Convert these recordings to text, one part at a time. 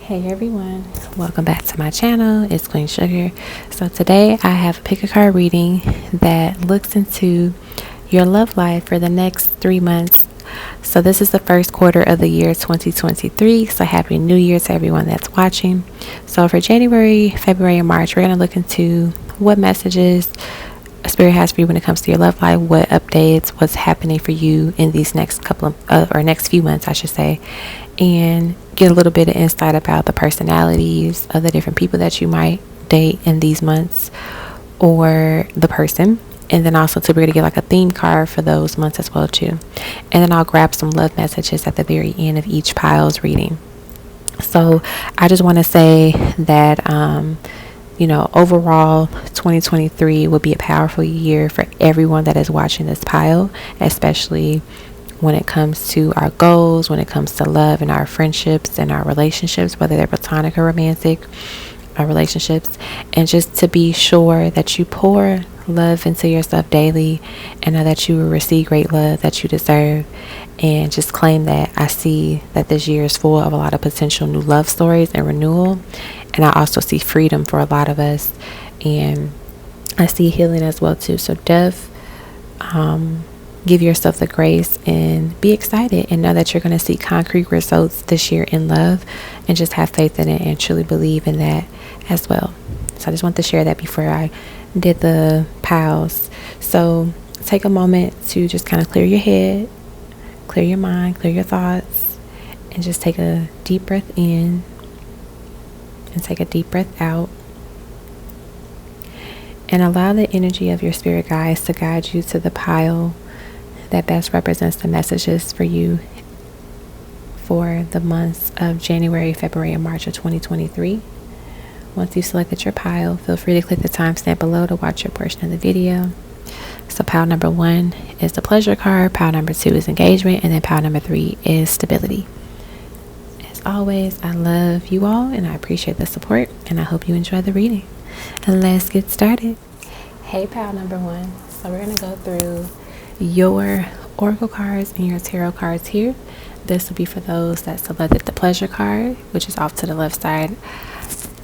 Hey everyone, welcome back to my channel. It's Queen Sugar. So today I have a pick a card reading that looks into your love life for the next 3 months. So this is the first quarter of the year 2023. So happy new year to everyone that's watching. So for January, February, and March, we're going to look into what messages Spirit has for you when it comes to your love life, what updates, what's happening for you in these next couple of or next few months, I should say, and get a little bit of insight about the personalities of the different people that you might date in these months, or the person. And then also to be able to get like a theme card for those months as well too. And then I'll grab some love messages at the very end of each pile's reading. So I just want to say that overall 2023 will be a powerful year for everyone that is watching this pile, especially when it comes to our goals, when it comes to love and our friendships and our relationships, whether they're platonic or romantic relationships. And just to be sure that you pour love into yourself daily and know that you will receive great love that you deserve. And just claim that I see that this year is full of a lot of potential new love stories and renewal. And I also see freedom for a lot of us. And I see healing as well too. So give yourself the grace and be excited and know that you're going to see concrete results this year in love, and just have faith in it and truly believe in that as well. So I just want to share that before I did the piles. So take a moment to just kind of clear your head, clear your mind, clear your thoughts, and just take a deep breath in and take a deep breath out. And allow the energy of your spirit guides to guide you to the pile that best represents the messages for you for the months of January, February, and March of 2023. Once you've selected your pile, feel free to click the timestamp below to watch your portion of the video. So pile number 1 is the pleasure card, pile number 2 is engagement, and then pile number 3 is stability. As always, I love you all and I appreciate the support, and I hope you enjoy the reading. And let's get started. Hey pile number 1. So we're going to go through your oracle cards and your tarot cards here. This will be for those that selected the pleasure card, which is off to the left side.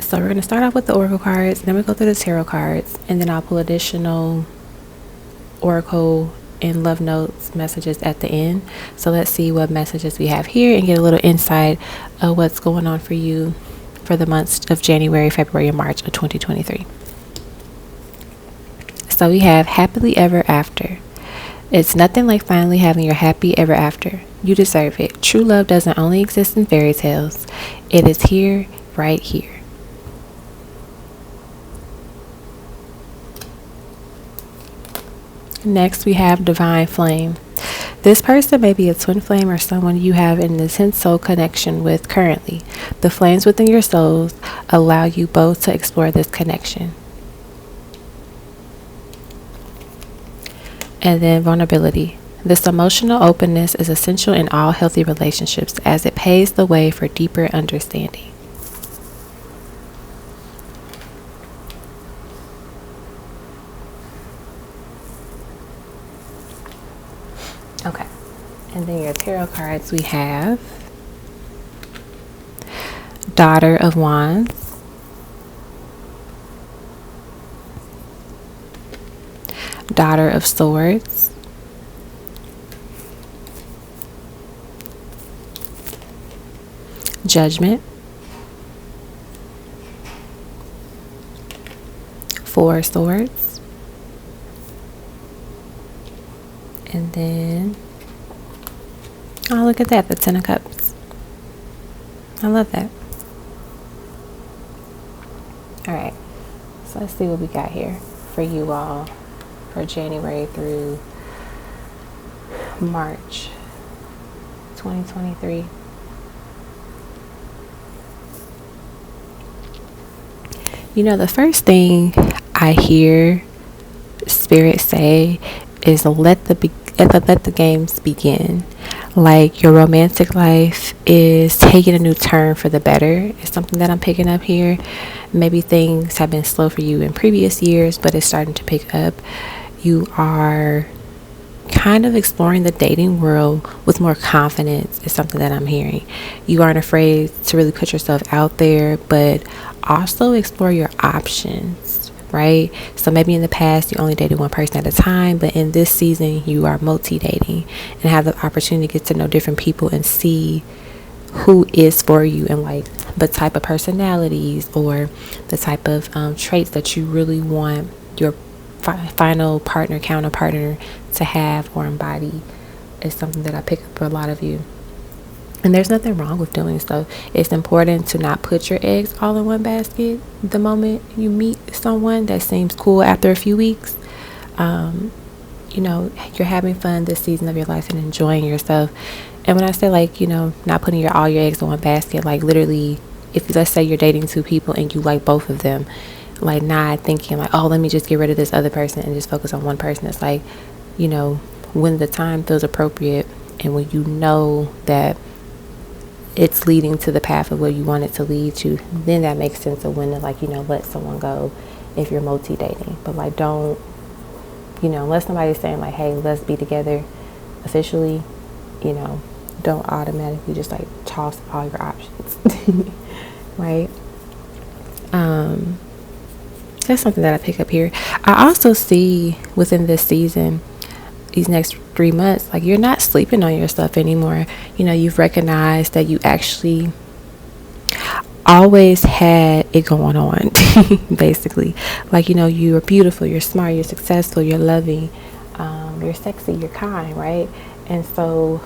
So we're going to start off with the oracle cards, then we'll go through the tarot cards, and then I'll pull additional oracle and love notes messages at the end. So let's see what messages we have here and get a little insight of what's going on for you for the months of January, February, and March of 2023. So we have happily ever after. It's nothing like finally having your happy ever after. You deserve it. True love doesn't only exist in fairy tales. It is here, right here. Next, we have divine flame. This person may be a twin flame or someone you have an intense soul connection with currently. The flames within your souls allow you both to explore this connection. And then vulnerability. This emotional openness is essential in all healthy relationships as it paves the way for deeper understanding. Okay. And then your tarot cards, we have Daughter of Wands, Daughter of Swords, Judgment, Four Swords, and then, oh, look at that, the Ten of Cups. I love that. All right, so let's see what we got here for you all for January through March 2023. The first thing I hear Spirit say is let the games begin. Like your romantic life is taking a new turn for the better. It's something that I'm picking up here. Maybe things have been slow for you in previous years, but it's starting to pick up. You are kind of exploring the dating world with more confidence is something that I'm hearing. You aren't afraid to really put yourself out there, but also explore your options, right? So maybe in the past you only dated one person at a time, but in this season you are multi-dating and have the opportunity to get to know different people and see who is for you, and like the type of personalities or the type of traits that you really want your final partner, counterpartner to have or embody is something that I pick up for a lot of you. And there's nothing wrong with doing so. It's important to not put your eggs all in one basket the moment you meet someone that seems cool after a few weeks. You're having fun this season of your life and enjoying yourself. And when I say not putting all your eggs in one basket, like literally, if let's say you're dating two people and you like both of them, like not thinking like, oh, let me just get rid of this other person and just focus on one person. It's like, when the time feels appropriate and when you know that it's leading to the path of where you want it to lead to, then that makes sense of when to let someone go if you're multi-dating. But don't, unless somebody's saying like, hey, let's be together officially, don't automatically just toss all your options. Right? That's something that I pick up here. I also see within this season, these next 3 months, you're not sleeping on your stuff anymore. You've recognized that you actually always had it going on. Basically, you're beautiful, you're smart, you're successful, you're loving, you're sexy, you're kind, right? And so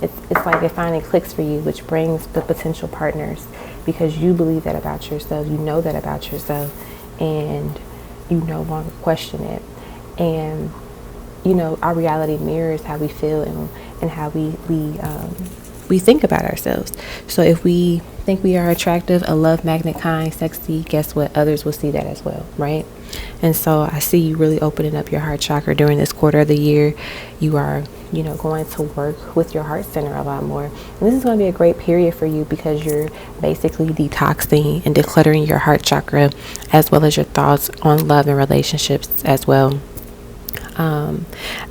it's like it finally clicks for you, which brings the potential partners, because you believe that about yourself, you know that about yourself, and you no longer question it. And our reality mirrors how we feel and how we think about ourselves. So if we think we are attractive, a love magnet, kind, sexy, guess what? Others will see that as well, right? And so I see you really opening up your heart chakra during this quarter of the year. You are, going to work with your heart center a lot more. And this is going to be a great period for you because you're basically detoxing and decluttering your heart chakra, as well as your thoughts on love and relationships as well.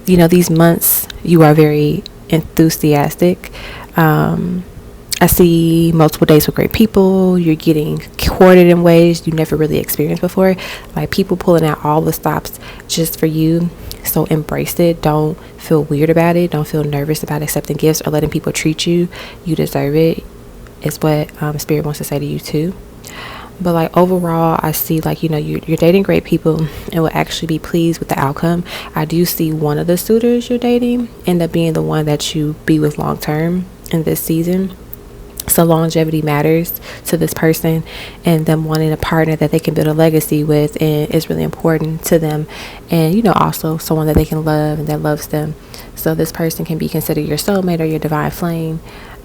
These months you are very enthusiastic. I see multiple dates with great people. You're getting courted in ways you never really experienced before, like people pulling out all the stops just for you. So embrace it. Don't feel weird about it. Don't feel nervous about accepting gifts or letting people treat you. You deserve it. It's what Spirit wants to say to you too. But overall, I see you're dating great people and will actually be pleased with the outcome. I do see one of the suitors you're dating end up being the one that you be with long term in this season. So longevity matters to this person, and them wanting a partner that they can build a legacy with, and is really important to them. And also someone that they can love and that loves them. So this person can be considered your soulmate or your divine flame.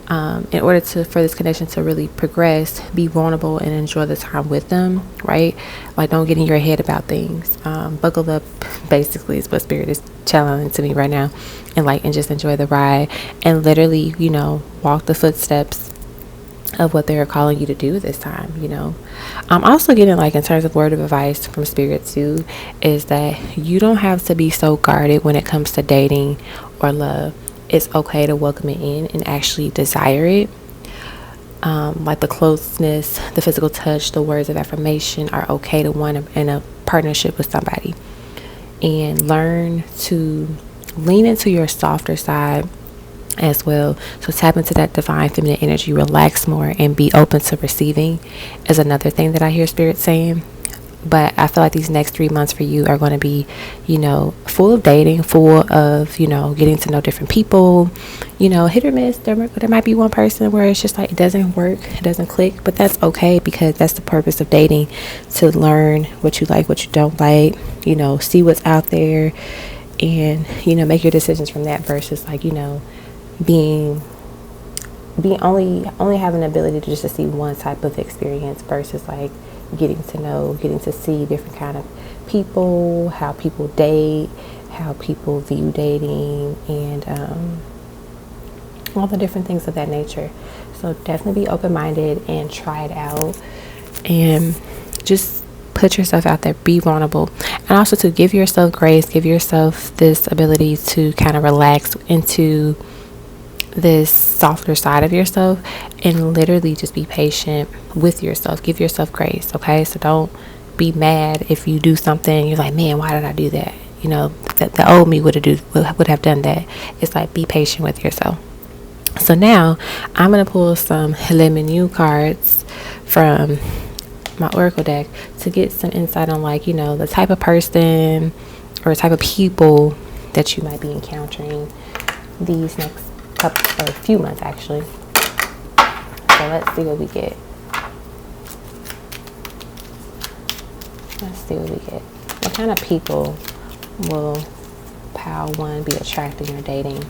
In order for this connection to really progress, be vulnerable and enjoy the time with them, right? Don't get in your head about things. Buckle up, basically, is what Spirit is challenging to me right now. And just enjoy the ride and literally, walk the footsteps of what they're calling you to do this time. I'm also getting in terms of word of advice from Spirit too, is that you don't have to be so guarded when it comes to dating or love. It's okay to welcome it in and actually desire it. The closeness, the physical touch, the words of affirmation are okay to want in a partnership with somebody. And learn to lean into your softer side as well. So tap into that divine feminine energy, relax more, and be open to receiving is another thing that I hear Spirit saying. But I feel like these next 3 months for you are going to be, full of dating, full of, getting to know different people, hit or miss. There might be one person where it's just it doesn't work, it doesn't click, but that's okay, because that's the purpose of dating, to learn what you like, what you don't like, see what's out there, and, make your decisions from that versus being only having the ability to just to see one type of experience versus getting to see different kind of people, how people date, how people view dating, and all the different things of that nature. So definitely be open-minded and try it out, and just Put yourself out there, be vulnerable, and also to give yourself grace, give yourself this ability to kind of relax into this softer side of yourself, and literally just be patient with yourself. Give yourself grace, okay? So don't be mad if you do something you're like, man, why did I do that? You know, the old me would have done that. It's like, be patient with yourself. So now I'm gonna pull some Melanin cards from my oracle deck to get some insight on, like, you know, the type of person or type of people that you might be encountering these next couple or few months, actually. So let's see what we get. Let's see what we get. What kind of people will pile 1 be attracting or dating?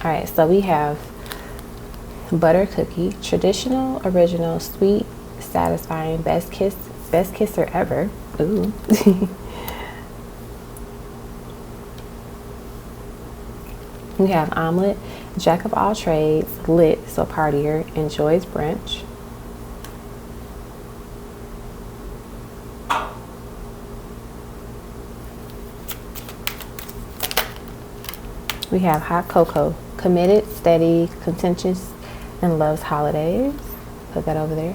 All right, so we have butter cookie, traditional, original, sweet, satisfying, best kisser ever. Ooh. We have omelet, jack of all trades, lit, so partier, enjoys brunch. We have hot cocoa, committed, steady, contentious, and loves holidays. Put that over there.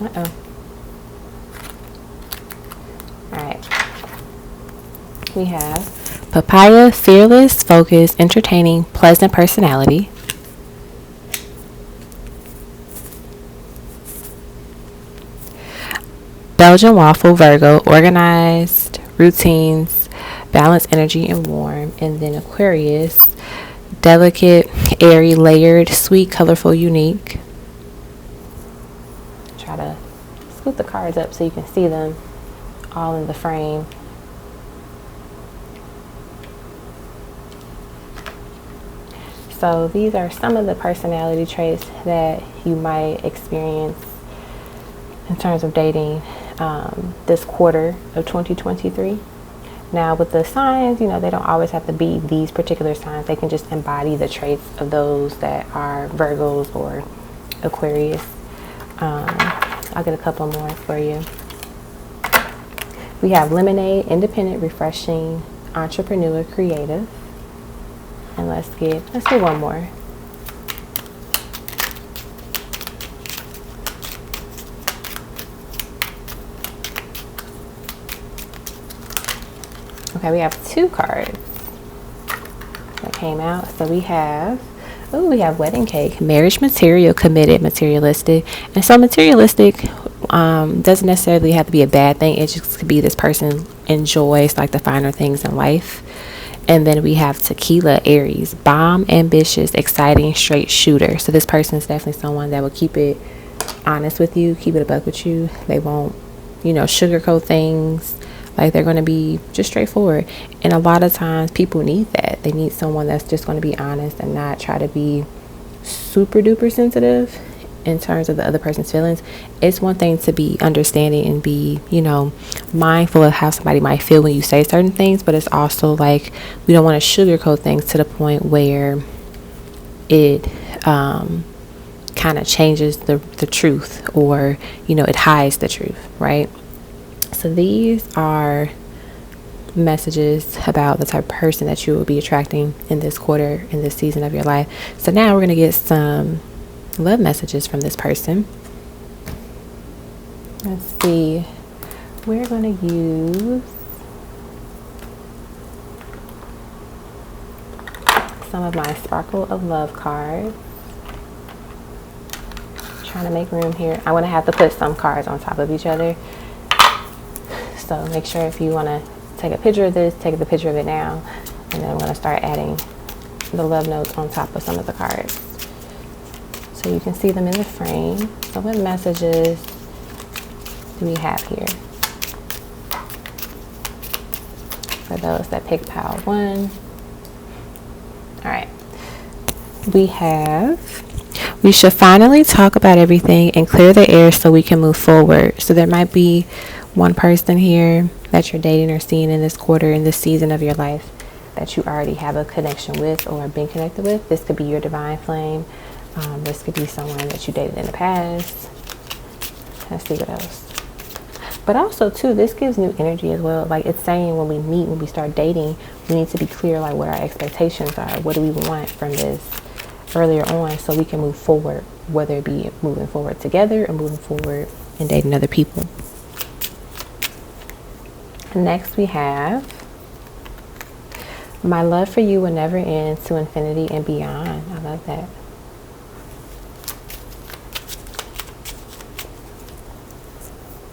Uh-oh. Alright. We have papaya, fearless, focused, entertaining, pleasant personality. Belgian waffle, Virgo, organized, routines, balanced energy, and warm. And then Aquarius, delicate, airy, layered, sweet, colorful, unique. Try to scoot the cards up so you can see them all in the frame. So these are some of the personality traits that you might experience in terms of dating this quarter of 2023. Now with the signs, you know, they don't always have to be these particular signs. They can just embody the traits of those that are Virgos or Aquarius. I'll get a couple more for you. We have lemonade, independent, refreshing, entrepreneur, creative. And let's do one more. Okay, we have 2 cards that came out. So we have wedding cake, marriage material, committed, materialistic. And so materialistic doesn't necessarily have to be a bad thing. It just could be this person enjoys like the finer things in life. And then we have tequila, Aries, bomb, ambitious, exciting, straight shooter. So this person is definitely someone that will keep it honest with you, keep it a buck with you. They won't, sugarcoat things. Like, they're going to be just straightforward. And a lot of times people need that. They need someone that's just going to be honest and not try to be super duper sensitive in terms of the other person's feelings. It's one thing to be understanding and be, mindful of how somebody might feel when you say certain things, but it's also like we don't want to sugarcoat things to the point where it kind of changes the truth, or it hides the truth, right? So these are messages about the type of person that you will be attracting in this quarter, in this season of your life. So now we're going to get some love messages from this person. Let's see. We're going to use some of my Sparkle of Love cards. Trying to make room here. I want to have to put some cards on top of each other. So make sure, if you want to take a picture of this, take the picture of it now. And then I'm going to start adding the love notes on top of some of the cards, so you can see them in the frame. So what messages do we have here for those that picked pile 1? All right. We have We should finally talk about everything and clear the air so we can move forward. So there might be one person here that you're dating or seeing in this quarter, in this season of your life, that you already have a connection with or been connected with. This could be your divine flame. This could be someone that you dated in the past. Let's see what else. But also too, this gives new energy as well. Like it's saying when we meet, when we start dating, we need to be clear like what our expectations are. What do we want from this earlier on, so we can move forward, whether it be moving forward together or moving forward and dating other people. Next we have, my love for you will never end, to infinity and beyond. I love that.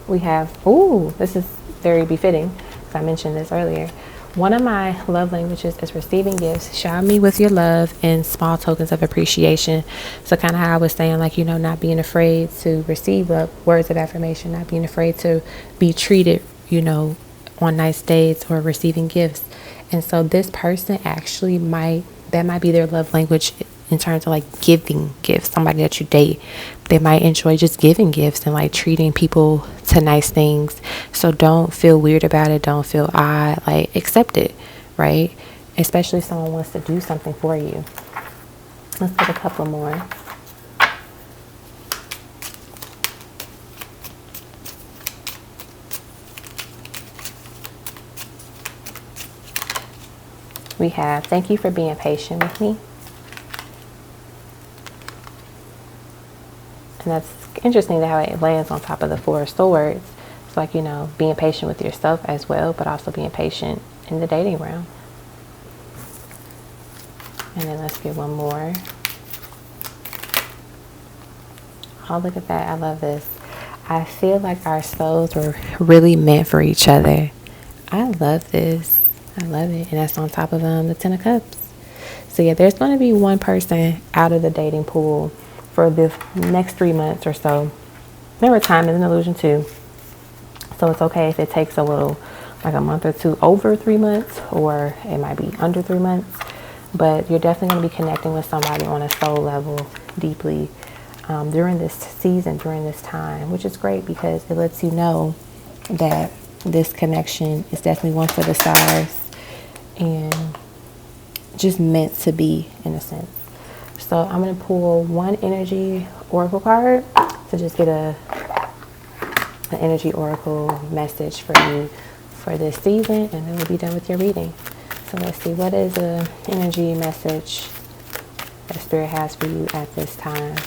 We have, ooh, this is very befitting, because I mentioned this earlier. One of my love languages is receiving gifts. Shower me with your love and small tokens of appreciation. So kind of how I was saying, like, you know, not being afraid to receive words of affirmation, not being afraid to be treated, you know, on nice dates or receiving gifts. And so this person actually that might be their love language in terms of like giving gifts. Somebody that you date, they might enjoy just giving gifts and like treating people to nice things. So don't feel weird about it. Don't feel odd. Like accept it, right? Especially if someone wants to do something for you. Let's get a couple more. We have, thank you for being patient with me. And that's interesting how it lands on top of the Four of Swords. It's like, you know, being patient with yourself as well, but also being patient in the dating realm. And then let's get one more. Oh, look at that. I love this. I feel like our souls were really meant for each other. I love this. I love it. And that's on top of the Ten of Cups. So yeah, there's going to be one person out of the dating pool for the next 3 months or so. Remember, time is an illusion too. So it's okay if it takes a little, like a month or two over 3 months, or it might be under 3 months. But you're definitely going to be connecting with somebody on a soul level deeply during this season, during this time, which is great because it lets you know that this connection is definitely one for the stars and just meant to be, in a sense. So I'm going to pull one energy oracle card to just get an energy oracle message for you for this season, and then we'll be done with your reading. So let's see, what is the energy message that Spirit has for you at this time?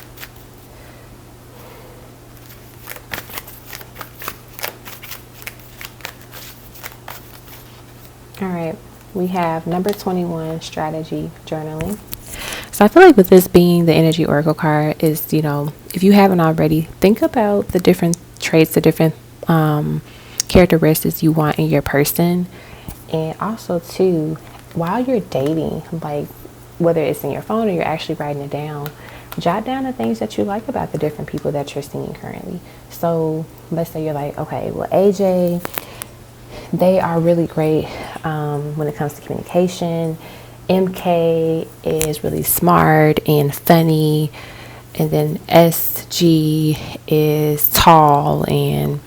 All right, we have number 21, strategy journaling. So I feel like with this being the energy oracle card is, you know, if you haven't already, think about the different traits, the different characteristics you want in your person. And also too, while you're dating, like whether it's in your phone or you're actually writing it down, jot down the things that you like about the different people that you're seeing currently. So let's say you're like, okay, well, AJ, they are really great when it comes to communication. MK is really smart and funny. And then SG is tall and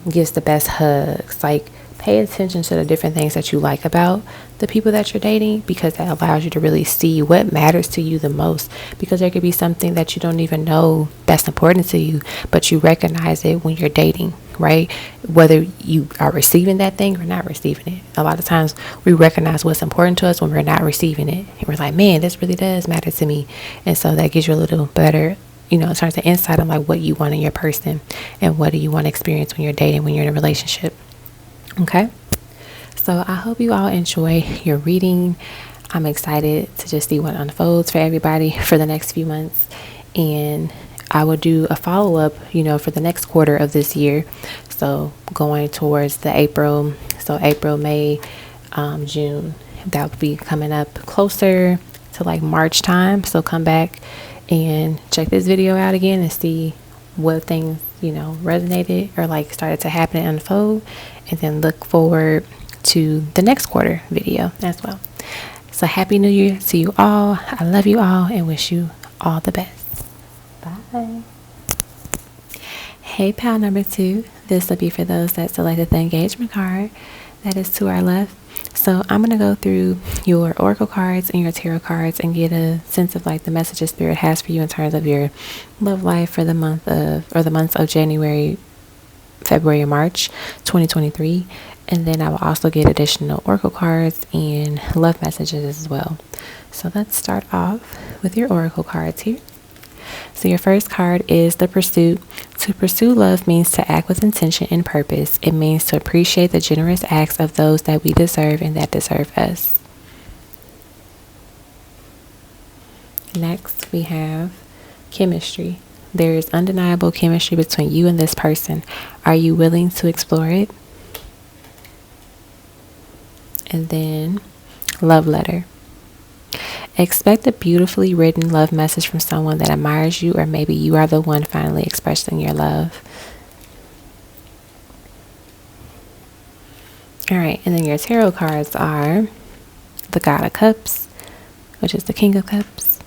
gives the best hugs. Like, pay attention to the different things that you like about the people that you're dating, because that allows you to really see what matters to you the most. Because there could be something that you don't even know that's important to you, but you recognize it when you're dating, right? Whether you are receiving that thing or not receiving it. A lot of times we recognize what's important to us when we're not receiving it. And we're like, man, this really does matter to me. And so that gives you a little better, you know, in terms of insight on like what you want in your person and what do you want to experience when you're dating, when you're in a relationship. Okay, so I hope you all enjoy your reading. I'm excited to just see what unfolds for everybody for the next few months, and I will do a follow-up, you know, for the next quarter of this year. So going towards the April, May, June, that will be coming up closer to like March time. So come back and check this video out again and see what things, you know, resonated or like started to happen and unfold, and then look forward to the next quarter video as well. So happy new year to you all. I love you all and wish you All the best. Bye. Hey, pal number 2. This will be for those that selected the engagement card. That is to our left. So I'm going to go through your oracle cards and your tarot cards and get a sense of like the messages Spirit has for you in terms of your love life for the months of January, February, and March 2023. And then I will also get additional oracle cards and love messages as well. So let's start off with your oracle cards here. So your first card is the pursuit. To pursue love means to act with intention and purpose. It means to appreciate the generous acts of those that we deserve and that deserve us. Next, we have chemistry. There is undeniable chemistry between you and this person. Are you willing to explore it? And then love letter. Expect a beautifully written love message from someone that admires you, or maybe you are the one finally expressing your love. All right, and then your tarot cards are the God of Cups, which is the King of Cups,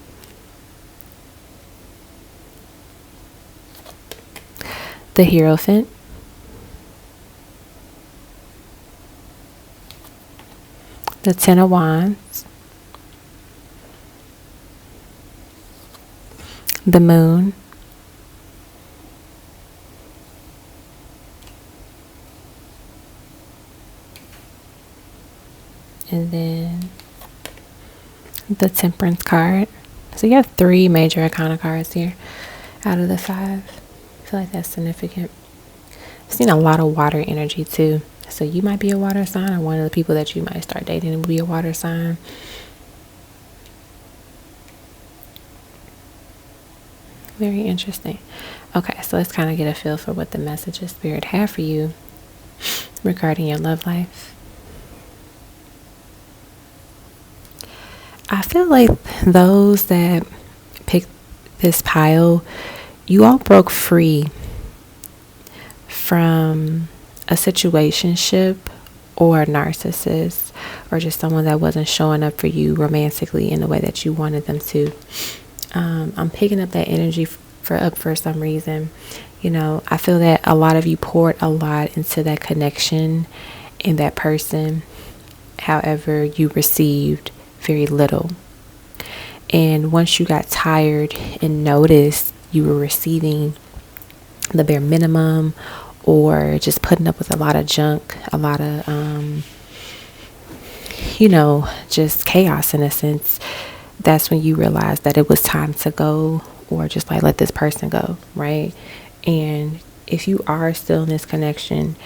the Hierophant, the Ten of Wands, the Moon, and then the Temperance card. So you have 3 major arcana cards here out of the 5. I feel like that's significant. I've seen a lot of water energy too. So you might be a water sign, or one of the people that you might start dating will be a water sign. Very interesting. Okay, so let's kind of get a feel for what the messages Spirit have for you regarding your love life. I feel like those that picked this pile, you all broke free from a situationship or a narcissist, or just someone that wasn't showing up for you romantically in the way that you wanted them to. I'm picking up that energy for some reason. You know, I feel that a lot of you poured a lot into that connection in that person. However, you received very little. And once you got tired and noticed you were receiving the bare minimum, or just putting up with a lot of junk, a lot of, just chaos in a sense, that's when you realize that it was time to go, or just like let this person go, right? And if you are still in this connection,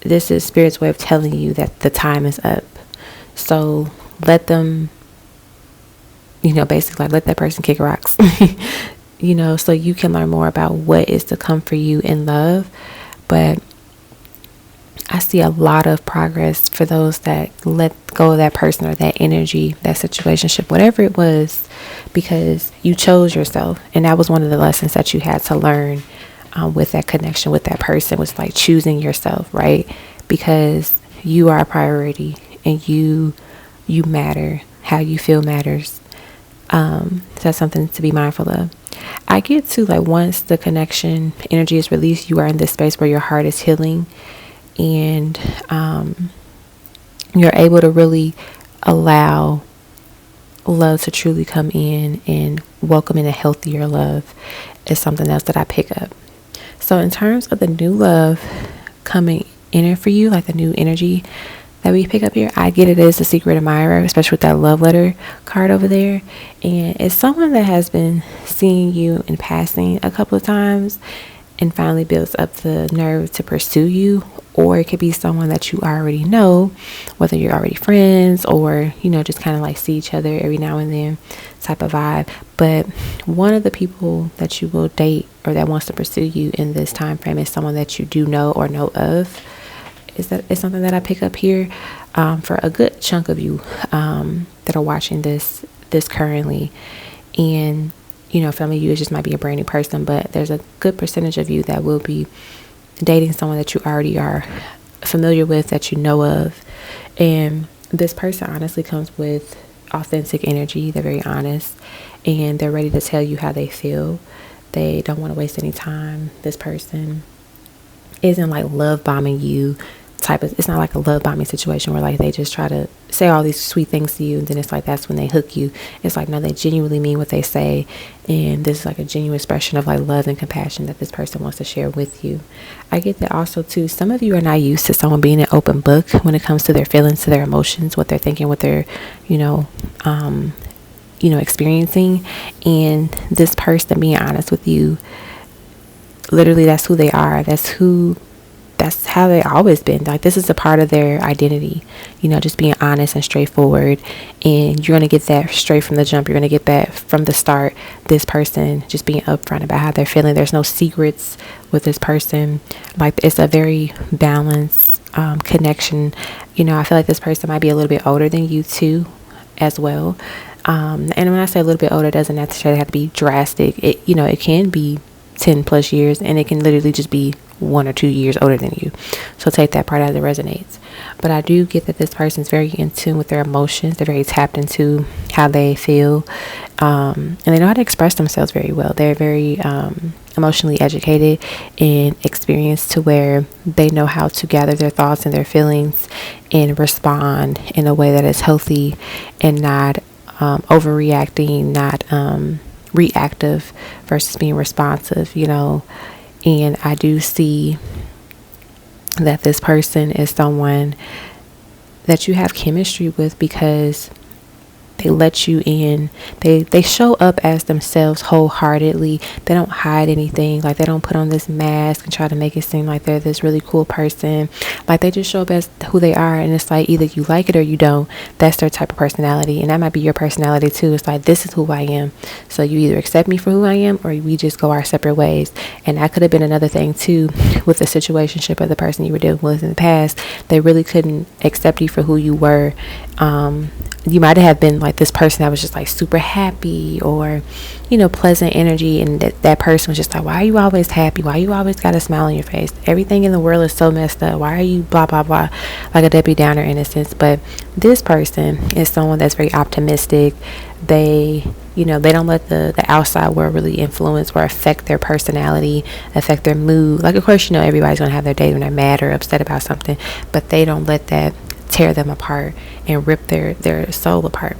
this is Spirit's way of telling you that the time is up. So let them, basically like let that person kick rocks, so you can learn more about what is to come for you in love. But I see a lot of progress for those that let go of that person or that energy, that situationship, whatever it was, because you chose yourself. And that was one of the lessons that you had to learn with that connection with that person, was like choosing yourself, right? Because you are a priority, and you matter. How you feel matters. So that's something to be mindful of. I get to like, once the connection energy is released, you are in this space where your heart is healing, and you're able to really allow love to truly come in and welcome in a healthier love is something else that I pick up. So in terms of the new love coming in for you, like the new energy that we pick up here, I get it as a secret admirer, especially with that love letter card over there. And it's someone that has been seeing you in passing a couple of times and finally builds up the nerve to pursue you. Or it could be someone that you already know, whether you're already friends or, just kind of like see each other every now and then type of vibe. But one of the people that you will date or that wants to pursue you in this time frame is someone that you do know or know of. Is something that I pick up here for a good chunk of you that are watching this currently. And, some of you, it just might be a brand new person, but there's a good percentage of you that will be dating someone that you already are familiar with, that you know of. And this person honestly comes with authentic energy. They're very honest, and they're ready to tell you how they feel. They don't want to waste any time. This person isn't like love bombing you it's not like a love bombing situation where like they just try to say all these sweet things to you, and then it's like that's when they hook you. It's like, no, they genuinely mean what they say, and this is like a genuine expression of like love and compassion that this person wants to share with you. I get that also too, some of you are not used to someone being an open book when it comes to their feelings, to their emotions, what they're thinking, what they're experiencing. And this person being honest with you, literally that's who they are. That's how they always been. Like, this is a part of their identity, just being honest and straightforward. And you're going to get that straight from the jump. You're going to get that from the start. This person just being upfront about how they're feeling. There's no secrets with this person. Like, it's a very balanced connection. I feel like this person might be a little bit older than you too, as well. And when I say a little bit older, it doesn't necessarily have to be drastic. It can be 10 plus years, and it can literally just be 1 or 2 years older than you. So take that part as it resonates. But I do get that this person is very in tune with their emotions. They're very tapped into how they feel, and they know how to express themselves very well. They're very emotionally educated and experienced, to where they know how to gather their thoughts and their feelings and respond in a way that is healthy and not overreacting, not reactive versus being responsive, And I do see that this person is someone that you have chemistry with, because they let you in. They show up as themselves wholeheartedly. They don't hide anything. Like, they don't put on this mask and try to make it seem like they're this really cool person. Like, they just show up as who they are, and it's like either you like it or you don't. That's their type of personality, and that might be your personality too. It's like, this is who I am. So you either accept me for who I am, or we just go our separate ways. And that could have been another thing too with the situationship of the person you were dealing with in the past. They really couldn't accept you for who you were. You might have been like this person that was just like super happy, or pleasant energy, and that person was just like, why are you always happy? Why you always got a smile on your face? Everything in the world is so messed up. Why are you blah blah blah, like a Debbie Downer in a sense? But this person is someone that's very optimistic. They don't let the outside world really influence or affect their personality, affect their mood. Like, of course, everybody's gonna have their day when they're mad or upset about something, but they don't let that tear them apart and rip their soul apart.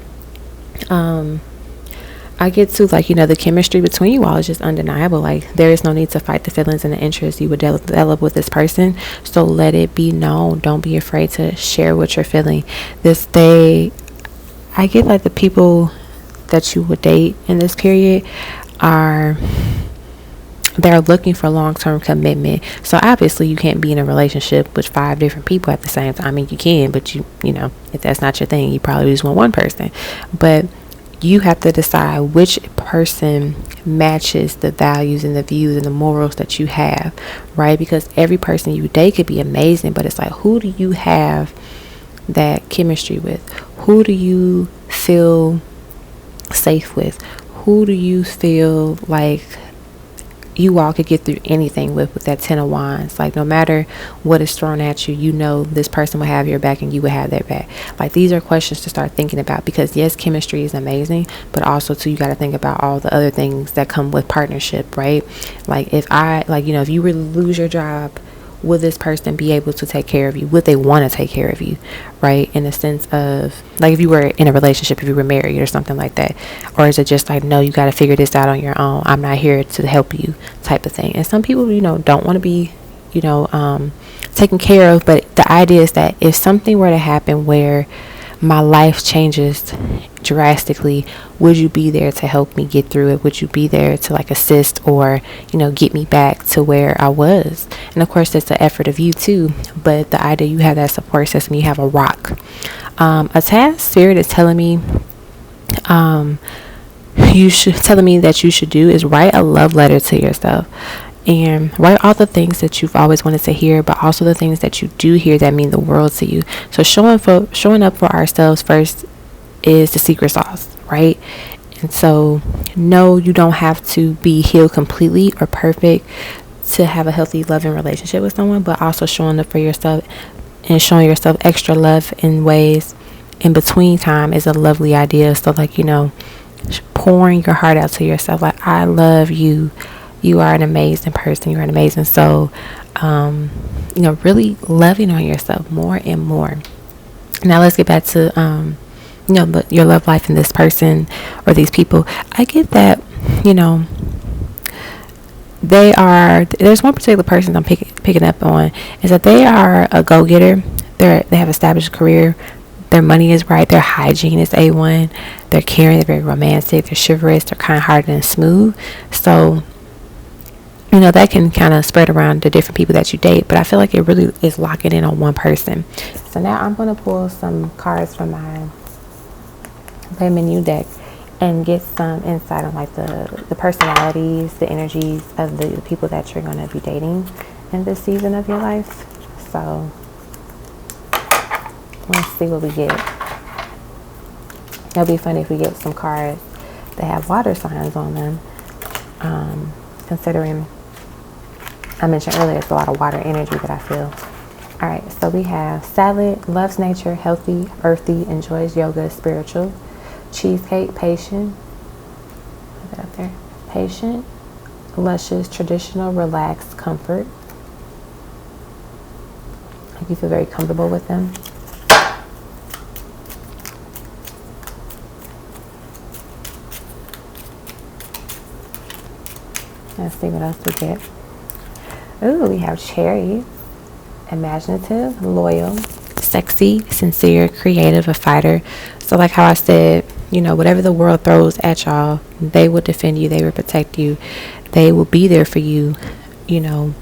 I get to, like, the chemistry between you all is just undeniable. Like, there is no need to fight the feelings and the interests you would develop with this person. So let it be known. Don't be afraid to share what you're feeling. I get like the people that you would date in this period they're looking for long-term commitment. So obviously you can't be in a relationship with 5 different people at the same time. I mean, you can, but if that's not your thing, you probably just want one person. But you have to decide which person matches the values and the views and the morals that you have, right? Because every person you date could be amazing, but it's like, who do you have that chemistry with? Who do you feel safe with? Who do you feel like you all could get through anything with that 10 of wands? Like, no matter what is thrown at you, this person will have your back and you will have their back. Like, these are questions to start thinking about, because yes, chemistry is amazing, but also too, you got to think about all the other things that come with partnership, right? Like, if you really lose your job, will this person be able to take care of you? Would they want to take care of you, right? In the sense of, like, if you were in a relationship, if you were married or something like that, or is it just like, no, you got to figure this out on your own, I'm not here to help you, type of thing. And some people, don't want to be, taken care of, but the idea is that if something were to happen where my life changes drastically, would you be there to help me get through it? Would you be there to, like, assist or get me back to where I was? And of course, it's the effort of you too, but the idea you have that support system, you have a rock. A task spirit is telling me telling me that you should do is write a love letter to yourself. And write all the things that you've always wanted to hear, but also the things that you do hear that mean the world to you. So showing up for ourselves first is the secret sauce, right? And so, no, you don't have to be healed completely or perfect to have a healthy, loving relationship with someone, but also showing up for yourself and showing yourself extra love in ways in between time is a lovely idea. So like, you know, pouring your heart out to yourself, like, I love you, you are an amazing person, you're an amazing soul. You know, really loving on yourself more and more. Now let's get back to you know, your love life and this person or these people. I get that, you know, there's one particular person I'm picking up on, is that they are a go-getter. They have established a career, their money is right, their hygiene is A1, they're caring, they're very romantic, they're chivalrous, they're kind-hearted and smooth. So, you know, that can kind of spread around to different people that you date, but I feel like it really is locking in on one person. So now I'm going to pull some cards from my menu deck and get some insight on like the personalities, the energies of the people that you're going to be dating in this season of your life. So let's see what we get. It'll be funny if we get some cards that have water signs on them, considering I mentioned earlier it's a lot of water energy that I feel. All right, so we have salad, loves nature, healthy, earthy, enjoys yoga, spiritual. Cheesecake, patient. Put that up there. Patient, luscious, traditional, relaxed, comfort. Like you feel very comfortable with them. Let's see what else we get. Ooh, we have cherry, imaginative, loyal, sexy, sincere, creative, a fighter. So like how I said, you know, whatever the world throws at y'all, they will defend you, they will protect you, they will be there for you, you know,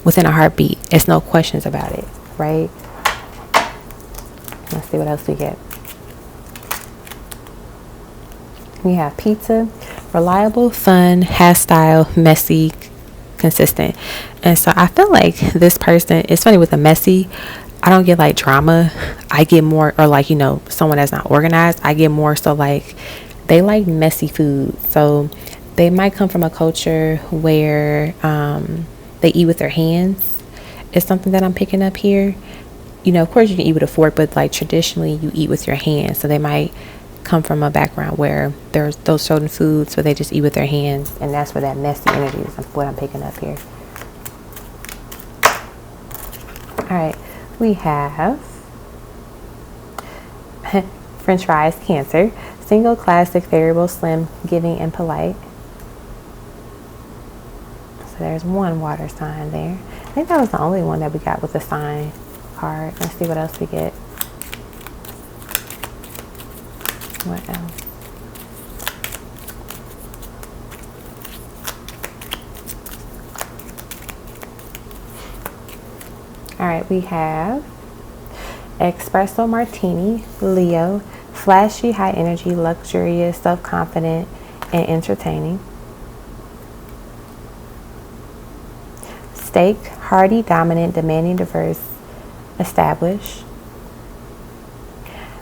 within a heartbeat. It's no questions about it, right? Let's see what else we get. We have pizza, reliable, fun, has style, messy, consistent. And so I feel like this person, it's funny with the messy, I don't get like drama. I get more, or like, you know, someone that's not organized, I get more so like they like messy food. So they might come from a culture where they eat with their hands. It's something that I'm picking up here. You know, of course you can eat with a fork, but like traditionally you eat with your hands. So they might come from a background where there's those certain foods where they just eat with their hands, and that's where that messy energy is what I'm picking up here. All right, we have French fries, Cancer, single, classic, variable, slim, giving, and polite. So there's one water sign there. I think that was the only one that we got with the sign card. Let's see what else we get. What else? All right, we have espresso martini, Leo, flashy, high energy, luxurious, self-confident, and entertaining. Steak, hearty, dominant, demanding, diverse, established.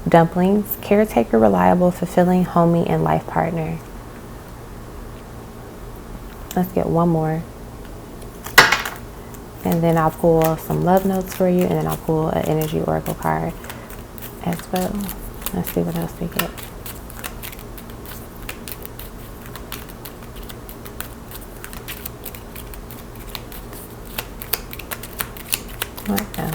Dumplings, caretaker, reliable, fulfilling, homey, and life partner. Let's get one more. And then I'll pull some love notes for you, and then I'll pull an energy oracle card as well. Let's see what else we get. What else?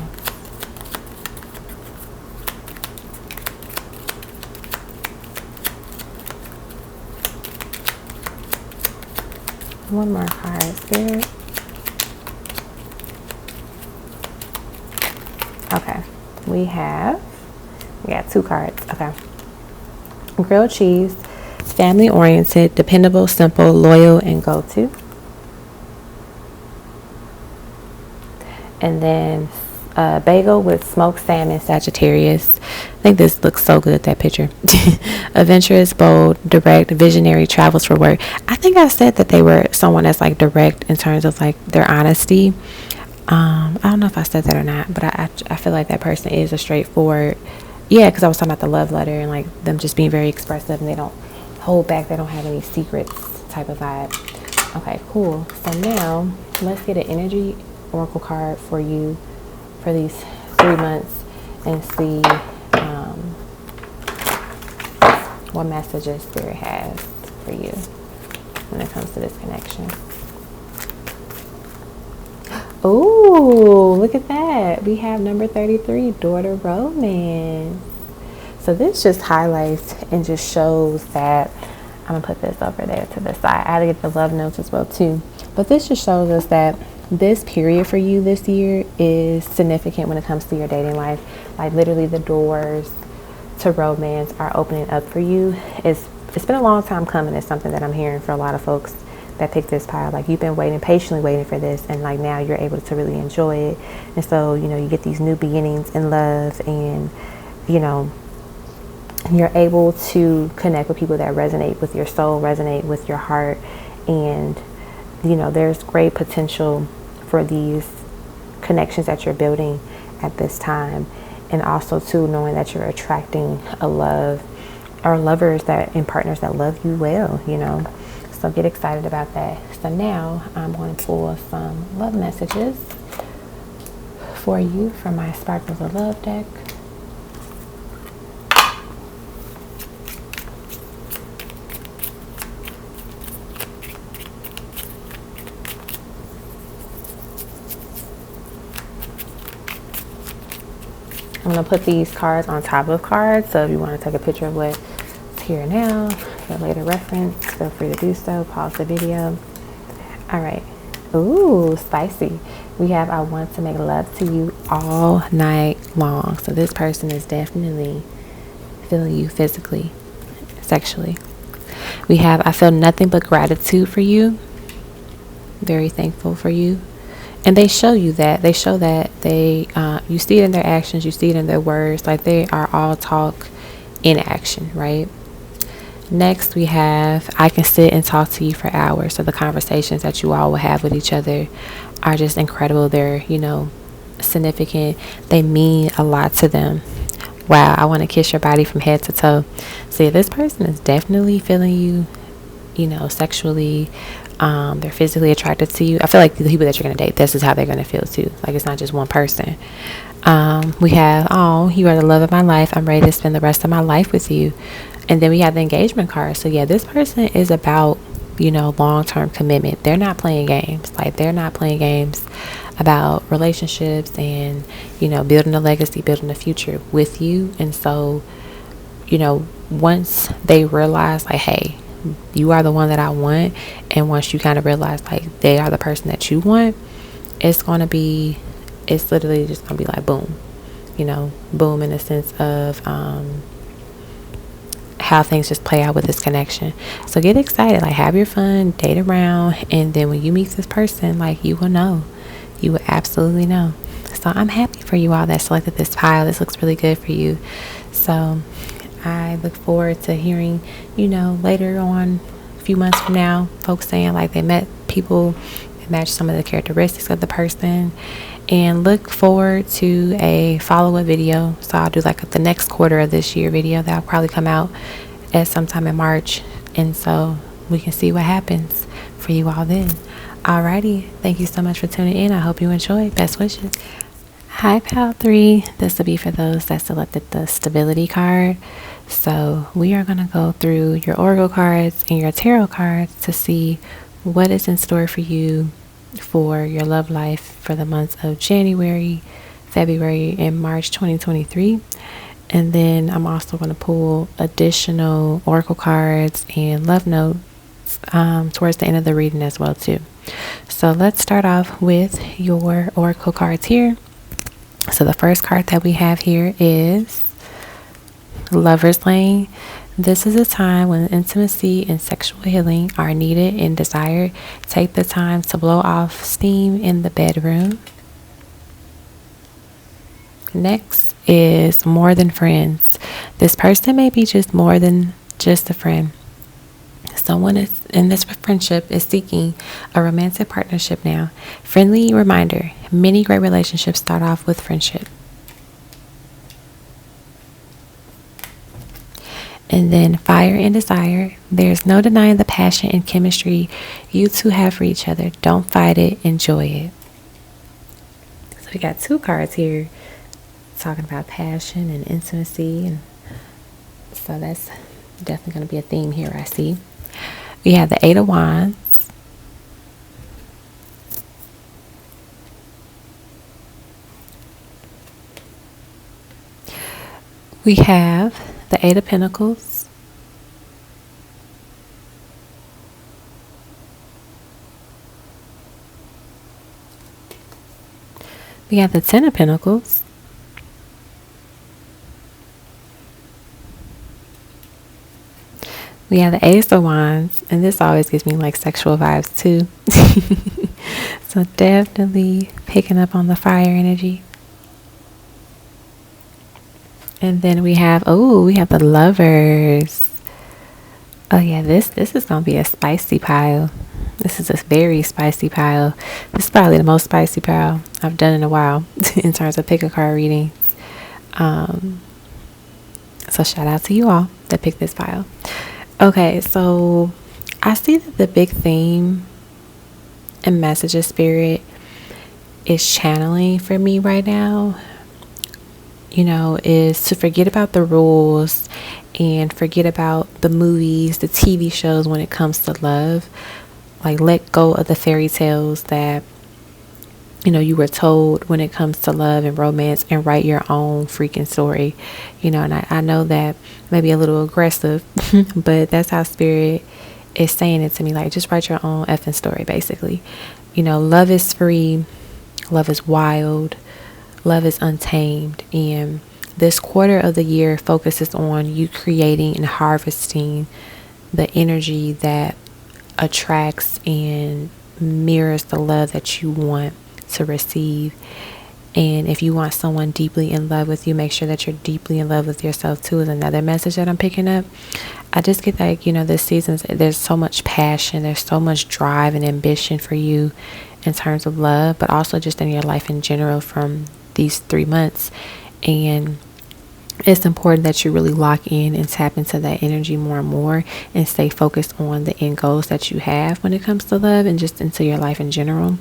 One more card, Spirit. Okay, we got two cards. Okay. Grilled cheese, family oriented, dependable, simple, loyal, and go-to. And then bagel with smoked salmon, Sagittarius. I think this looks so good, that picture. Adventurous, bold, direct, visionary, travels for work. I think I said that they were someone that's like direct in terms of like their honesty. I don't know if I said that or not, but I feel like that person is a straightforward, yeah, because I was talking about the love letter and like them just being very expressive and they don't hold back, they don't have any secrets type of vibe. Okay, cool. So now let's get an energy oracle card for you for these 3 months and see what messages Spirit has for you when it comes to this connection. Oh, look at that. We have number 33, daughter romance. So this just highlights and just shows that, I'm going to put this over there to the side. I had to get the love notes as well too. But this just shows us that this period for you this year is significant when it comes to your dating life. Like literally the doors to romance are opening up for you. It's been a long time coming. It's something that I'm hearing for a lot of folks that pick this pile. Like you've been waiting, patiently waiting for this, and like now you're able to really enjoy it. And so, you know, you get these new beginnings in love, and you know, you're able to connect with people that resonate with your soul, resonate with your heart. And you know, there's great potential for these connections that you're building at this time. And also too, knowing that you're attracting a love or lovers that and partners that love you well, you know. So get excited about that. So now I'm going to pull some love messages for you from my Sparkles of Love deck. I'm going to put these cards on top of cards, so if you want to take a picture of what's here now for later reference, feel free to do so. Pause the video. All right. Ooh, spicy. We have, I want to make love to you all night long. So this person is definitely feeling you physically, sexually. We have, I feel nothing but gratitude for you. Very thankful for you. And they show you that. They show that they, you see it in their actions, you see it in their words. Like they are all talk in action, right? Next, we have, I can sit and talk to you for hours. So the conversations that you all will have with each other are just incredible. They're, you know, significant. They mean a lot to them. Wow, I want to kiss your body from head to toe. See, this person is definitely feeling you, you know, sexually. They're physically attracted to you. I feel like the people that you're going to date, this is how they're going to feel too. Like it's not just one person. We have, oh, you are the love of my life. I'm ready to spend the rest of my life with you. And then we have the engagement card. So yeah, this person is about, you know, long-term commitment. They're not playing games. Like they're not playing games about relationships and, you know, building a legacy, building a future with you. And so, you know, once they realize like, hey, you are the one that I want, and once you kind of realize like they are the person that you want, it's literally just gonna be like boom, you know, boom, in the sense of how things just play out with this connection. So get excited, like have your fun, date around, and then when you meet this person, like you will absolutely know. So I'm happy for you all that selected this pile. This looks really good for you. So I look forward to hearing, you know, later on, a few months from now, folks saying like they met people that match some of the characteristics of the person. And look forward to a follow-up video. So I'll do like the next quarter of this year video that'll probably come out at sometime in March. And so we can see what happens for you all then. Alrighty. Thank you so much for tuning in. I hope you enjoyed. Best wishes. Hi, Pal 3. This will be for those that selected the stability card. So we are going to go through your oracle cards and your tarot cards to see what is in store for you for your love life for the months of January, February, and March 2023. And then I'm also going to pull additional oracle cards and love notes towards the end of the reading as well too. So let's start off with your oracle cards here. So the first card that we have here is Lover's Lane. This is a time when intimacy and sexual healing are needed and desired. Take the time to blow off steam in the bedroom. Next is More Than Friends. This person may be just more than just a friend. Someone is in this friendship is seeking a romantic partnership now. Friendly reminder, many great relationships start off with friendship. And then Fire and Desire. There's no denying the passion and chemistry you two have for each other. Don't fight it, enjoy it. So we got two cards here talking about passion and intimacy, and so that's Definitely going to be a theme here, I see. We have the Eight of Wands. We have the Eight of Pentacles. We have the Ten of Pentacles. We have the Ace of Wands, and this always gives me like sexual vibes too. So definitely picking up on the fire energy. And then we have the Lovers. Oh yeah, this is gonna be a spicy pile. This is a very spicy pile. This is probably the most spicy pile I've done in a while in terms of pick a card readings. So shout out to you all that picked this pile. Okay, so I see that the big theme and message of spirit is channeling for me right now, is to forget about the rules and forget about the movies, the TV shows when it comes to love. Like, let go of the fairy tales that, you were told when it comes to love and romance, and write your own freaking story. And I know that may be a little aggressive, but that's how spirit is saying it to me. Like, just write your own effing story, basically. Love is free. Love is wild. Love is untamed. And this quarter of the year focuses on you creating and harvesting the energy that attracts and mirrors the love that you want to receive. And if you want someone deeply in love with you, make sure that you're deeply in love with yourself too, is another message that I'm picking up. I just get like, this season, there's so much passion, there's so much drive and ambition for you in terms of love, but also just in your life in general from these 3 months. And it's important that you really lock in and tap into that energy more and more, and stay focused on the end goals that you have when it comes to love and just into your life in general.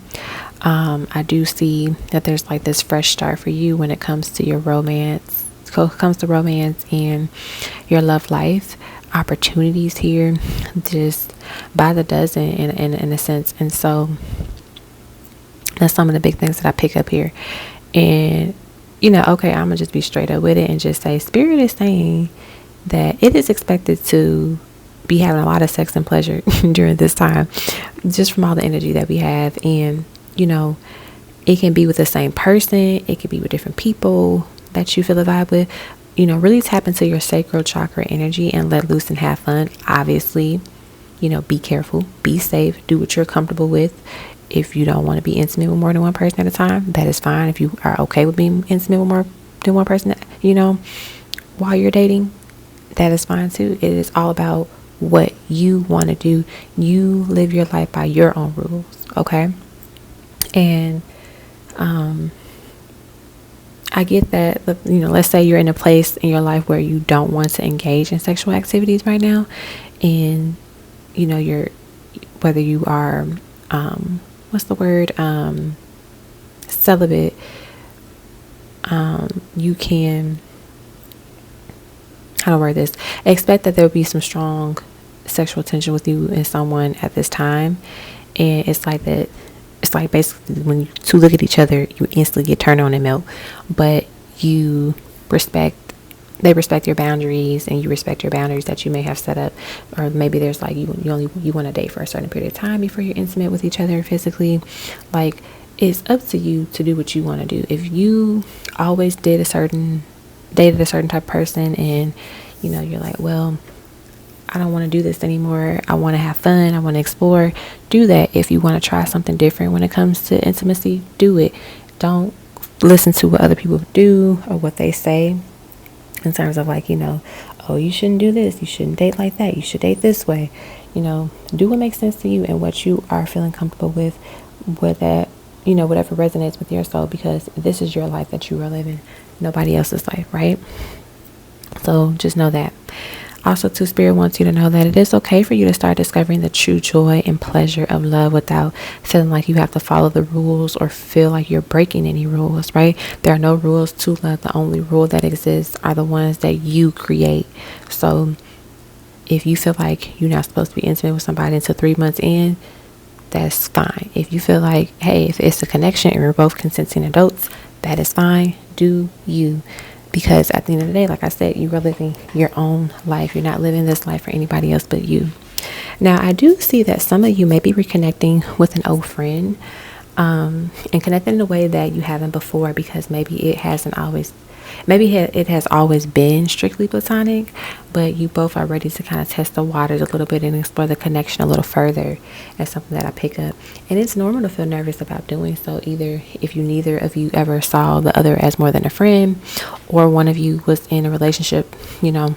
I do see that there's like this fresh start for you when it comes to your romance, and your love life. Opportunities here just by the dozen in a sense. And so that's some of the big things that I pick up here. And okay, I'm gonna just be straight up with it and just say spirit is saying that it is expected to be having a lot of sex and pleasure during this time, just from all the energy that we have. And it can be with the same person, it could be with different people that you feel a vibe with. Really tap into your sacral chakra energy and let loose and have fun. Obviously, be careful, be safe, do what you're comfortable with. If you don't want to be intimate with more than one person at a time, that is fine. If you are okay with being intimate with more than one person, while you're dating, that is fine too. It is all about what you want to do. You live your life by your own rules, okay? And I get that, let's say you're in a place in your life where you don't want to engage in sexual activities right now, and you're, whether you are celibate, you can, how to word this, expect that there will be some strong sexual tension with you and someone at this time. And it's like that. It's like basically when you two look at each other, you instantly get turned on and melt. But they respect your boundaries, and you respect your boundaries that you may have set up. Or maybe there's like you want to date for a certain period of time before you're intimate with each other physically. Like, it's up to you to do what you want to do. If you always dated a certain type of person, and you're like, well, I don't want to do this anymore, I want to have fun, I want to explore, do that. If you want to try something different when it comes to intimacy, do it. Don't listen to what other people do or what they say in terms of like, oh, you shouldn't do this, you shouldn't date like that, you should date this way. Do what makes sense to you and what you are feeling comfortable with that, whatever resonates with your soul, because this is your life that you are living, nobody else's life, right? So just know that. Also, too, Spirit wants you to know that it is okay for you to start discovering the true joy and pleasure of love without feeling like you have to follow the rules or feel like you're breaking any rules, right? There are no rules to love. The only rule that exists are the ones that you create. So If you feel like you're not supposed to be intimate with somebody until 3 months in, that's fine. If you feel like, hey, if it's a connection and we're both consenting adults, that is fine. Do you. Because at the end of the day, like I said, you are living your own life. You're not living this life for anybody else but you. Now, I do see that some of you may be reconnecting with an old friend, and connecting in a way that you haven't before, because maybe it has always been strictly platonic, but you both are ready to kind of test the waters a little bit and explore the connection a little further. That's something that I pick up. And it's normal to feel nervous about doing so, either if neither of you ever saw the other as more than a friend, or one of you was in a relationship, and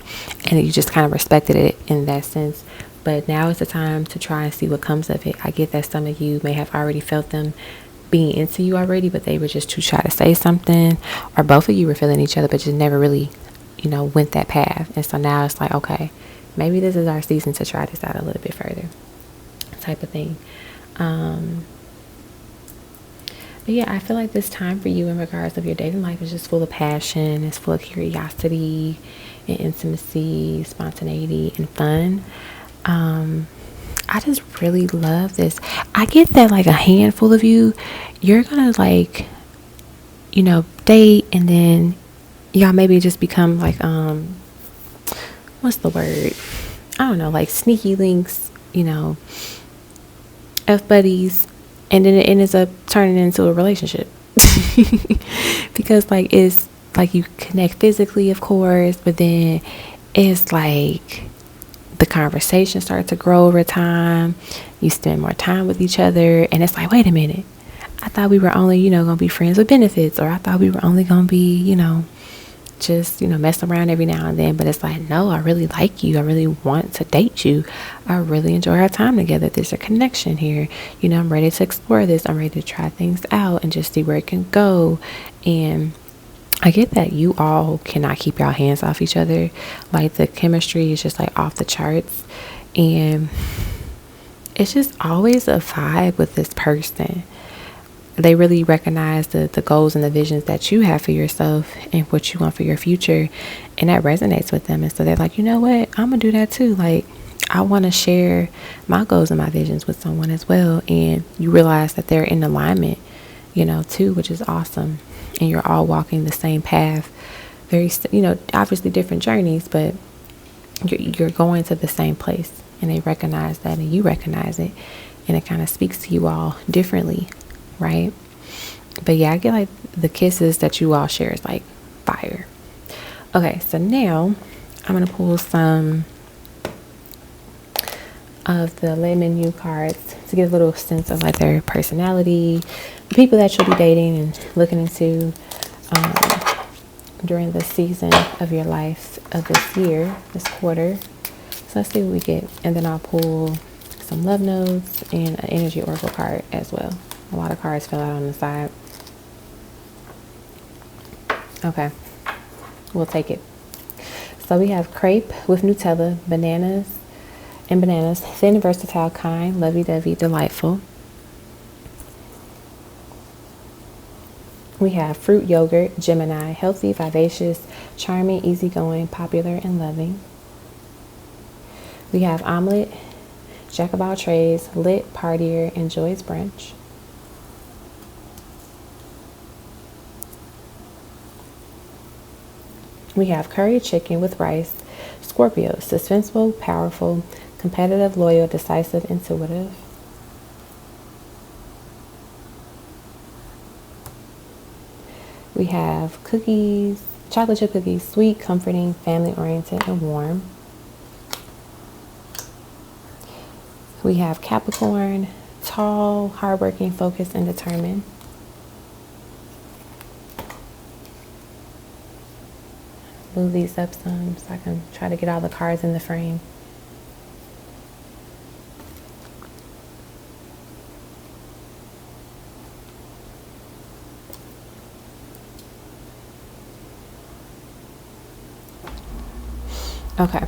you just kind of respected it in that sense. But now is the time to try and see what comes of it. I get that some of you may have already felt them being into you already, but they were just too shy to say something, or both of you were feeling each other but just never really went that path. And so now it's like, okay, maybe this is our season to try this out a little bit further, type of thing. But yeah, I feel like this time for you in regards of your dating life is just full of passion. It's full of curiosity and intimacy, spontaneity, and fun. I just really love this. I get that like a handful of you, you're gonna date, and then y'all maybe just become like, what's the word? I don't know, like sneaky links, F buddies, and then it ends up turning into a relationship. Because it's like you connect physically, of course, but then it's like the conversation starts to grow over time. You spend more time with each other, and it's like, wait a minute, I thought we were only gonna be friends with benefits, or I thought we were only gonna be just mess around every now and then. But it's like, no, I really like you, I really want to date you, I really enjoy our time together, there's a connection here, I'm ready to explore this, I'm ready to try things out and just see where it can go. And I get that you all cannot keep your hands off each other. Like the chemistry is just like off the charts, and it's just always a vibe with this person. They really recognize the goals and the visions that you have for yourself and what you want for your future, and that resonates with them. And so they're like, you know what, I'm gonna do that too. Like, I want to share my goals and my visions with someone as well. And you realize that they're in alignment, too, which is awesome. And you're all walking the same path, very, obviously different journeys, but you're going to the same place, and they recognize that, and you recognize it, and it kind of speaks to you all differently, right? But yeah, I get like the kisses that you all share is like fire. Okay, so now I'm gonna pull some of the Le Menu cards to get a little sense of like their personality, the people that you'll be dating and looking into during the season of your life of this year, this quarter. So let's see what we get, and then I'll pull some love notes and an energy oracle card as well. A lot of cards fell out on the side. Okay, we'll take it. So we have crepe with Nutella, bananas, thin, versatile, kind, lovey-dovey, delightful. We have fruit yogurt, Gemini, healthy, vivacious, charming, easygoing, popular, and loving. We have omelet, jack of all trades, lit, partier, enjoys brunch. We have curry chicken with rice, Scorpio, suspenseful, powerful, competitive, loyal, decisive, intuitive. We have cookies, chocolate chip cookies, sweet, comforting, family-oriented, and warm. We have Capricorn, tall, hardworking, focused, and determined. Move these up some so I can try to get all the cards in the frame. Okay.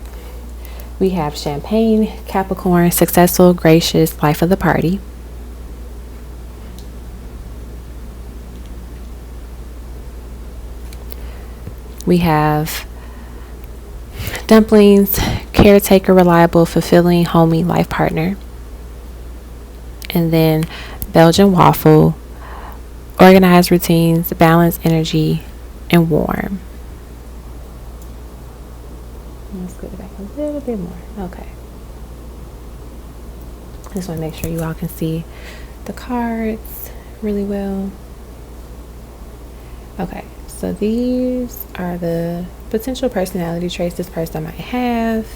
We have Champagne, Capricorn, successful, gracious, life of the party. We have Dumplings, caretaker, reliable, fulfilling, homey life partner. And then Belgian waffle, organized routines, balanced energy, and warm. Let's go back a little bit more. Okay. Just want to make sure you all can see the cards really well. Okay, so these are the potential personality traits this person might have,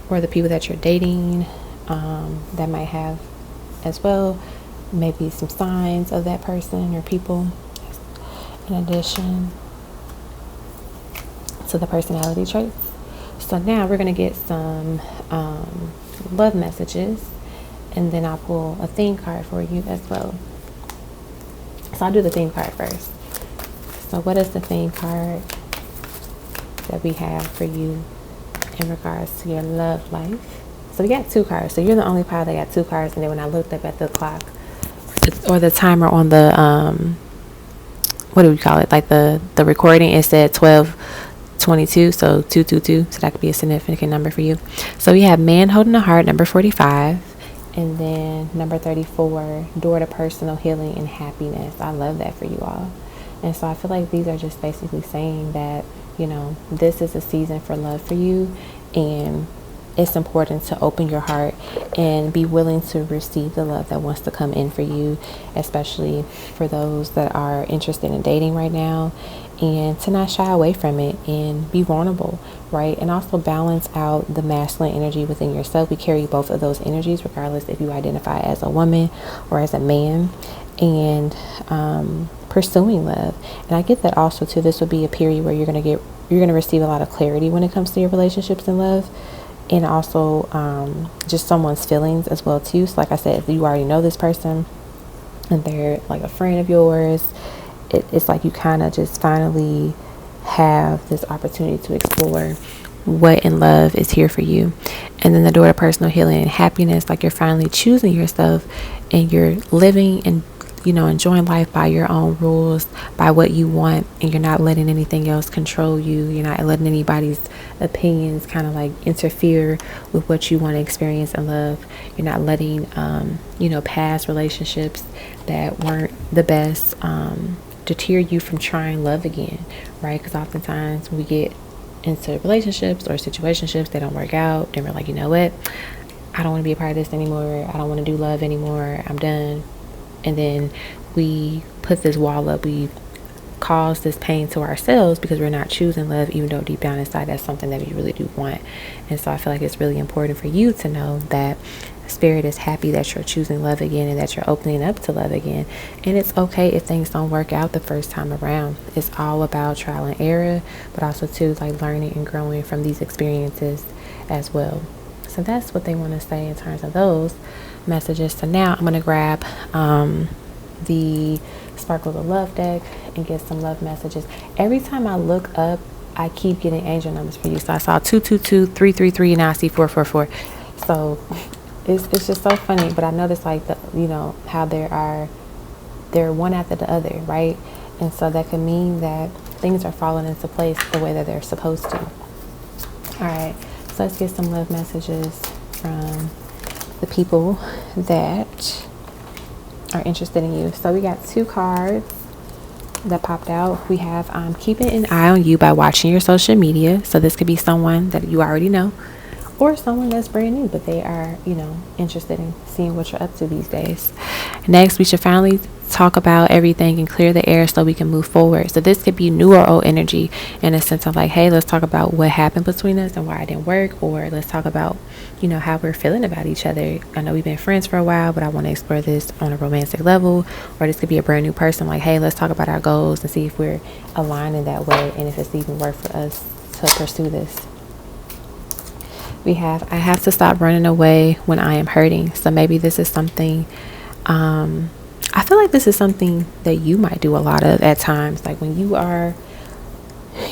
or the people that you're dating that might have as well. Maybe some signs of that person or people, in addition to the personality traits. So now we're going to get some love messages, and then I'll pull a theme card for you as well. So I'll do the theme card first. So what is the theme card that we have for you in regards to your love life? So we got 2 cards. So you're the only pile that got 2 cards. And then when I looked up at the clock or the timer on the what do we call it? Like the recording, it said 12:22. So 222. So that could be a significant number for you. So we have man holding a heart, number 45. And then number 34, door to personal healing and happiness. I love that for you all. And so I feel like these are just basically saying that, you know, this is a season for love for you, and it's important to open your heart and be willing to receive the love that wants to come in for you, especially for those that are interested in dating right now, and to not shy away from it and be vulnerable, right? And also balance out the masculine energy within yourself. We carry both of those energies regardless if you identify as a woman or as a man. And pursuing love. And I get that also too. This would be a period where you're going to receive a lot of clarity when it comes to your relationships and love, and also just someone's feelings as well too. So like I said, if you already know this person and they're like a friend of yours, it's like you kind of just finally have this opportunity to explore what in love is here for you. And then the door to personal healing and happiness, like you're finally choosing yourself and you're living and, you know, enjoying life by your own rules, by what you want, and you're not letting anything else control you. You're not letting anybody's opinions kind of like interfere with what you want to experience in love. You're not letting, past relationships that weren't the best deter you from trying love again, right? Because oftentimes when we get into relationships or situationships that don't work out, then we're like, you know what? I don't want to be a part of this anymore. I don't want to do love anymore. I'm done. And then we put this wall up. We cause this pain to ourselves because we're not choosing love, even though deep down inside that's something that we really do want. And so I feel like it's really important for you to know that Spirit is happy that you're choosing love again and that you're opening up to love again. And it's okay if things don't work out the first time around. It's all about trial and error, but also too like learning and growing from these experiences as well. So that's what they want to say in terms of those messages. So now I'm going to grab the Sparkle of Love deck and get some love messages. Every time I look up, I keep getting angel numbers for you. So I saw 222, 333, and now I see 444. So it's just so funny. But I noticed like how they're one after the other, right? And so that can mean that things are falling into place the way that they're supposed to. All right. So let's get some love messages from the people that are interested in you. So we got 2 cards that popped out. We have keeping an eye on you by watching your social media. So this could be someone that you already know or someone that's brand new, but they are, interested in seeing what you're up to these days. Next, we should finally talk about everything and clear the air so we can move forward. So this could be new or old energy in a sense of like, hey, let's talk about what happened between us and why it didn't work, or let's talk about, how we're feeling about each other. I know we've been friends for a while, but I want to explore this on a romantic level. Or this could be a brand new person, like, hey, let's talk about our goals and see if we're aligned in that way and if it's even worth for us to pursue this. We have, I have to stop running away when I am hurting. So maybe this is something, I feel like this is something that you might do a lot of at times. Like when you are,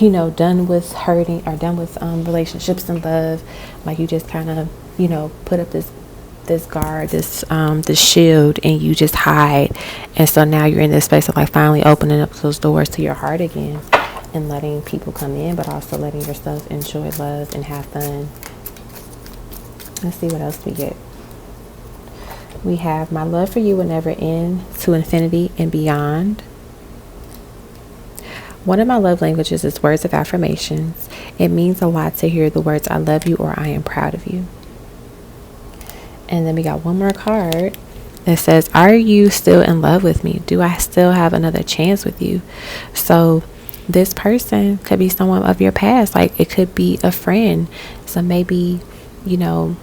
done with hurting or done with relationships and love, like you just kind of, put up this guard, this shield, and you just hide. And so now you're in this space of like finally opening up those doors to your heart again and letting people come in, but also letting yourself enjoy love and have fun Let's see what else we get. We have my love for you will never end, to infinity and beyond. One of my love languages is words of affirmations. It means a lot to hear the words I love you or I am proud of you. And then we got one more card that says, are you still in love with me? Do I still have another chance with you? So this person could be someone of your past. Like, it could be a friend. So maybe, you know,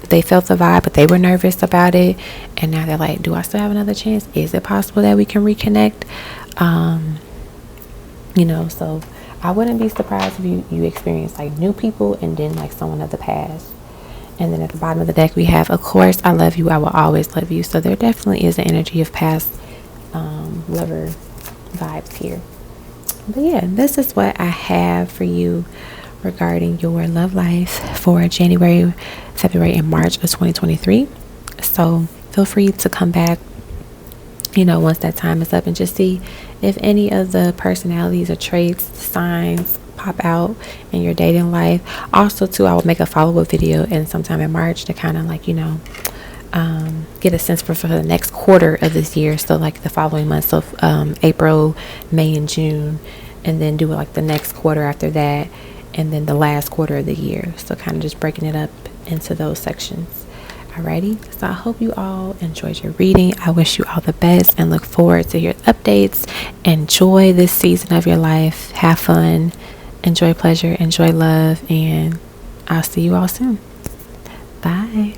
they felt the vibe, but they were nervous about it. And now they're like, do I still have another chance? Is it possible that we can reconnect? You know, so I wouldn't be surprised if you experience like new people and then like someone of the past. And then at the bottom of the deck, we have, of course, I love you. I will always love you. So there definitely is an energy of past lover vibes here. But yeah, this is what I have for you regarding your love life for January, February, and March of 2023. So feel free to come back, you know, once that time is up, and just see if any of the personalities or traits, signs pop out in your dating life. Also too, I will make a follow-up video in sometime in March to kind of like, you know, get a sense for the next quarter of this year. So like the following months of April, May, and June, and then do like the next quarter after that, and then the last quarter of the year. So kind of just breaking it up into those sections. Alrighty, so I hope you all enjoyed your reading. I wish you all the best and look forward to your updates. Enjoy this season of your life. Have fun. Enjoy pleasure. Enjoy love. And I'll see you all soon. Bye.